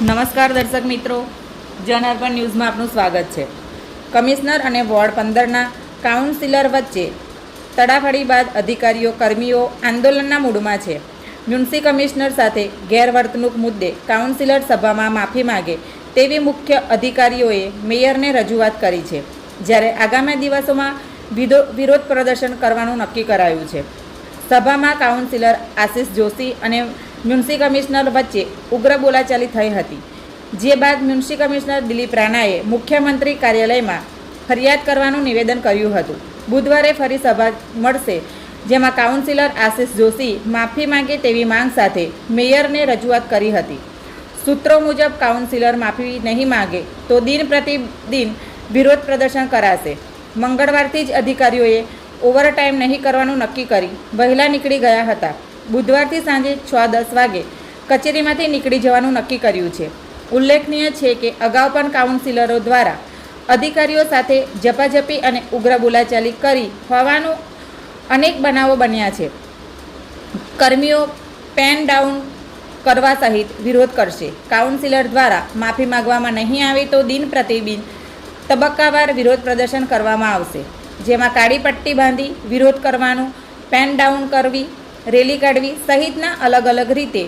નમસ્કાર દર્શક મિત્રો, જનઅર્પણ ન્યૂઝમાં આપનું સ્વાગત છે. કમિશનર અને વોર્ડ 15ના કાઉન્સિલર વચ્ચે તડાફડી બાદ અધિકારીઓ કર્મીઓ આંદોલનના મૂડમાં છે. મ્યુનિસિપલ કમિશનર સાથે ગેરવર્તણૂક મુદ્દે કાઉન્સિલર સભામાં માફી માગે તેવી મુખ્ય અધિકારીઓએ મેયરને રજૂઆત કરી છે. જ્યારે આગામી દિવસોમાં વિરોધ પ્રદર્શન કરવાનું નક્કી કરાયું છે. સભામાં કાઉન્સિલર આશિષ જોશી અને મ્યુનિસિપલ કમિશનર વચ્ચે ઉગ્ર બોલાચાલી થઈ હતી. જે બાદ મ્યુનિસિપલ કમિશનર દિલીપ રાણાએ મુખ્યમંત્રી કાર્યાલયમાં ફરિયાદ કરવાનું નિવેદન કર્યું હતું. બુધવારે ફરી સભા મળશે, જેમાં કાઉન્સિલર આશિષ જોશી માફી માંગે તેવી માંગ સાથે મેયરને રજૂઆત કરી હતી. સૂત્રો મુજબ કાઉન્સિલર માફી નહીં માંગે તો દિન પ્રતિદિન વિરોધ પ્રદર્શન કરાશે. મંગળવારથી જ અધિકારીઓએ ઓવરટાઈમ નહીં કરવાનું નક્કી કરી વહેલા નીકળી ગયા હતા. બુધવારથી સાંજે 6:10 વાગે કચેરીમાંથી નીકળી જવાનું નક્કી કર્યું છે. ઉલ્લેખનીય છે કે અગાઉ પણ કાઉન્સિલરો દ્વારા અધિકારીઓ સાથે ઝપાઝપી અને ઉગ્ર બોલાચાલી કરી હોવાનું અનેક બનાવો બન્યા છે. કર્મીઓ પેન ડાઉન કરવા સહિત વિરોધ કરશે. કાઉન્સિલર દ્વારા માફી માંગવામાં નહીં આવે તો દિન પ્રતિદિન તબક્કાવાર વિરોધ પ્રદર્શન કરવામાં આવશે, જેમાં કાળી પટ્ટી બાંધી વિરોધ કરવાનું, પેન ડાઉન કરવી, રેલી કાઢવી સહિતના અલગ અલગ રીતે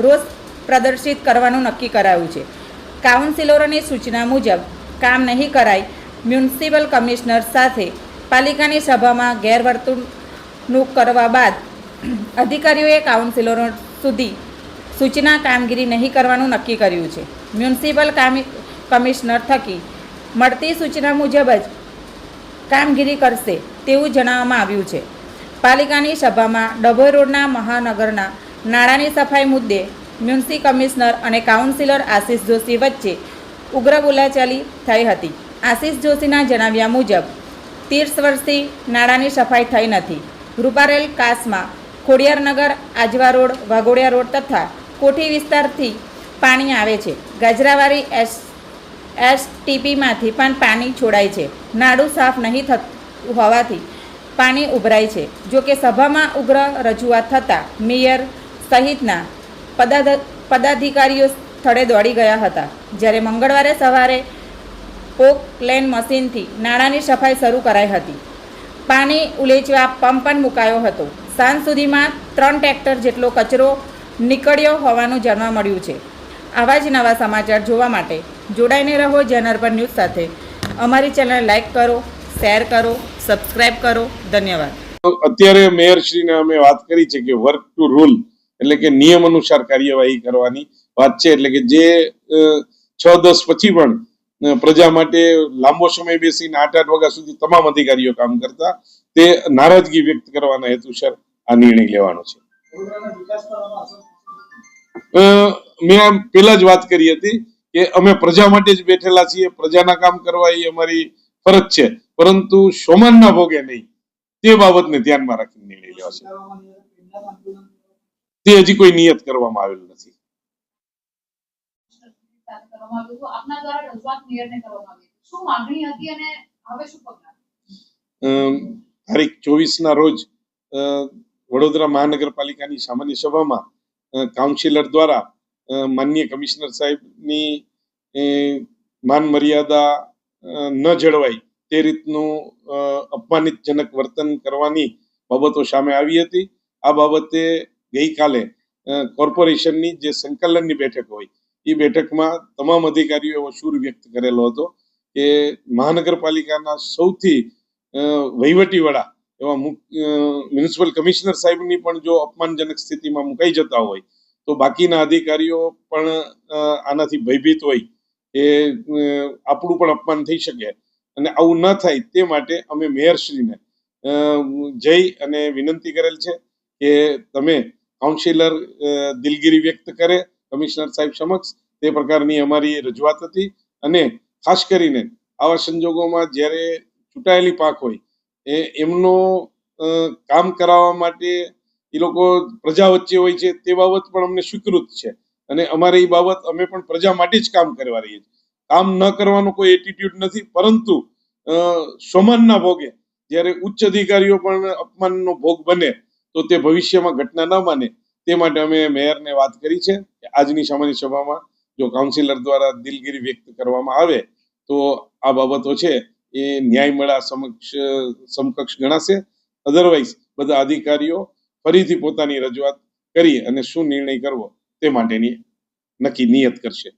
રોષ પ્રદર્શિત કરવાનું નક્કી કરાયું છે. કાઉન્સિલરોની સૂચના મુજબ કામ નહીં કરાય. મ્યુનિસિપલ કમિશનર સાથે પાલિકાની સભામાં ગેરવર્તણૂક કરવા બાદ અધિકારીઓએ કાઉન્સિલરો સુધી સૂચના કામગીરી નહીં કરવાનું નક્કી કર્યું છે. મ્યુનિસિપલ કમિશનર થકી મળતી સૂચના મુજબ જ કામગીરી કરશે તેવું જણાવવામાં આવ્યું છે. પાલિકાની સભામાં ડભોઈ રોડના મહાનગરના નાળાની સફાઈ મુદ્દે મ્યુનિસિપલ કમિશનર અને કાઉન્સિલર આશિષ જોશી વચ્ચે ઉગ્ર બોલાચાલી થઈ હતી. આશિષ જોશીના જણાવ્યા મુજબ 30 વર્ષથી નાળાની સફાઈ થઈ નથી. રૂપારેલ કાસમાં ખોડિયારનગર, આજવા રોડ, વાઘોડિયા રોડ તથા કોઠી વિસ્તારથી પાણી આવે છે. ગાજરાવાડી એસટીપીમાંથી પણ પાણી છોડાય છે. નાળું સાફ નહીં થતું હોવાથી પાણી ઉભરાય છે. જોકે સભામાં ઉગ્ર રજૂઆત થતાં મેયર સહિતના પદાધિકારીઓ સ્થળે દોડી ગયા હતા. જ્યારે મંગળવારે સવારે પોકલેન મશીનથી નાળાની સફાઈ શરૂ કરાઈ હતી. પાણી ઉલેચવા પંપ પણ મુકાયો હતો. સાંજ સુધીમાં 3 ટ્રેક્ટર જેટલો કચરો નીકળ્યો હોવાનું જાણવા મળ્યું છે. આવા જ નવા સમાચાર જોવા માટે જોડાઈને રહો જનઅર્પણ ન્યૂઝ સાથે. અમારી ચેનલ લાઈક કરો, શેર કરો, સબસ્ક્રાઇબ કરો. ધન્યવાદ. અત્યારે મેયરશ્રીને અમે વાત કરી છે કે વર્ક ટુ રૂલ એટલે કે નિયમ અનુસાર કાર્યવાહી કરવાની વાત છે. એટલે કે જે 6-10 પછી પણ પ્રજા માટે લાંબો સમય બેસીને 8-8 વાગ્યા સુધી તમામ અધિકારીઓ કામ કરતા, તે નારાજગી વ્યક્ત કરવાના હેતુસર આ નિર્ણય લેવાનો છે. મેં પેલા જ વાત કરી હતી કે અમે પ્રજા માટે જ બેઠેલા છીએ. પ્રજાના કામ કરવા એ અમારી ફરજ છે, પરંતુ સોમાનના ભોગે નહીં. તે બાબતને ધ્યાનમાં રાખીને નિર્ણય લેવા છે. તે હજી કોઈ નિયત કરવામાં આવેલ નથી. તારીખ 24 રોજ વડોદરા મહાનગરપાલિકાની સામાન્ય સભામાં કાઉન્સિલર દ્વારા માનનીય કમિશનર સાહેબની માન મર્યાદા ન જળવાય તે રીતનું અપમાનિતજનક વર્તન કરવાની બાબતો સામે આવી હતી. આ બાબતે ગઈકાલે કોર્પોરેશનની જે સંકલનની બેઠક હોય એ બેઠકમાં તમામ અધિકારીઓ એવો સૂર વ્યક્ત કરેલો હતો કે મહાનગરપાલિકાના સૌથી વહીવટી વડા એવા મ્યુનિસિપલ કમિશનર સાહેબની પણ જો અપમાનજનક સ્થિતિમાં મુકાઈ જતા હોય તો બાકીના અધિકારીઓ પણ આનાથી ભયભીત હોય. એ આપણું પણ અપમાન થઈ શકે અને આવું ન થાય તે માટે અમે મેયરશ્રીને જઈ અને વિનંતી કરેલ છે કે તમે કાઉન્સિલર દિલગીરી વ્યક્ત કરે કમિશનર સાહેબ સમક્ષ. તે પ્રકારની અમારી રજૂઆત હતી. અને ખાસ કરીને આવા સંજોગોમાં જ્યારે ચૂંટાયેલી પાંખ હોય એમનો કામ કરાવવા માટે એ લોકો પ્રજા વચ્ચે હોય છે, તે બાબત પણ અમને સ્વીકૃત છે. અને અમારે એ બાબત અમે પણ પ્રજા માટે જ કામ કરવા રહીએ છીએ. કામ ન કરવાનો કોઈ એટીટ્યુડ નથી, પરંતુ સોમાનના ભોગે જ્યારે ઉચ્ચ અધિકારીઓ પણ અપમાનનો ભોગ બને તો તે ભવિષ્યમાં ઘટના ન બને તે માટે અમે મેયરને વાત કરી છે કે આજની સામાન્ય સભામાં જો કાઉન્સિલર દ્વારા દિલગીરી વ્યક્ત કરવામાં આવે તો આ બાબતો છે એ ન્યાય મેળા સમકક્ષ ગણાશે. અધરવાઇઝ બધા અધિકારીઓ ફરીથી પોતાની રજૂઆત કરી અને શું નિર્ણય કરવો તે માટેની નિયત કરશે.